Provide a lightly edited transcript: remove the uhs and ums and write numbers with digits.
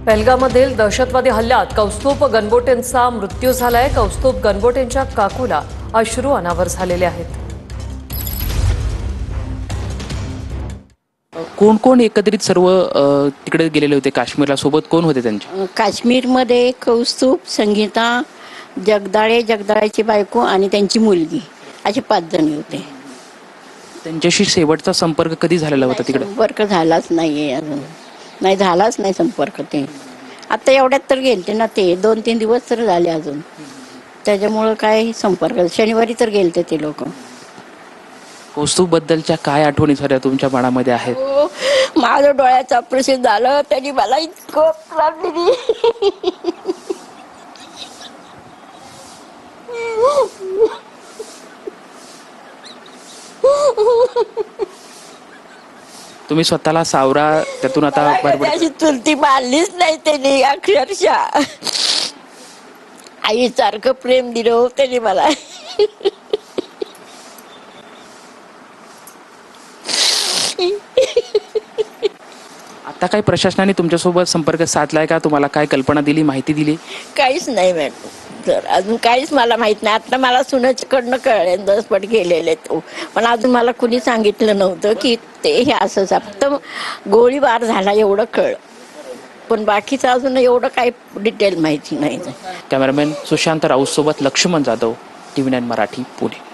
पहलगाममधील दहशतवादी हल्ल्यात कौस्तुभ गणबोटेंचा मृत्यू झालाय। कौस्तुभ गणबोटेंच्या काकूला अश्रू अनावर झालेले आहेत। कोण कोण एकत्रित सर्व तिकडे गेलेले होते काश्मीरला? सोबत कोण होते त्यांच्या? काश्मीरमध्ये कौस्तुभ, संगीता, जगदाळेची बायको आणि त्यांची मुलगी असे 5 जण होते। त्यांच्याशी शेवटचा संपर्क कधी झालेला होता तिकडे? संपर्क झालाच नाहीये अजून, नाही झालाच नाही संपर्क। ते आता एवढ्यात तर गेलते ना, ते 2-3 दिवस तर झाले अजून, त्याच्यामुळं काय संपर्क। शनिवारी तर गेलते ते लोक। कौस्तुभ बद्दलच्या काय आठवणी झाल्या तुमच्या मनामध्ये आहेत? माझं डोळ्याचं ऑपरेशन झालं, त्यांनी मला इतकं त्रास दिली। तुम्ही स्वतःला सावरा त्यातून आता त्याची चुलती मारलीच नाही त्यांनी, अक्षरशः आई सारखं प्रेम दिलं हो त्यांनी मला। आता काही प्रशासनाने तुमच्यासोबत संपर्क साधलाय का? तुम्हाला काय कल्पना दिली, माहिती दिली? काहीच नाही मॅडम सर, अजून काहीच मला माहित नाही। आता मला सुनेकडनं कळले, दसपट गेलेले तो, पण अजून मला कुणी सांगितलं नव्हतं की ते हे असं फक्त गोळीबार झाला एवढं कळलं, पण बाकीचं अजून एवढं काही डिटेल माहिती नाही। कॅमेरामॅन सुशांत राऊत सोबत लक्ष्मण जाधव, TV9 मराठी, पुणे।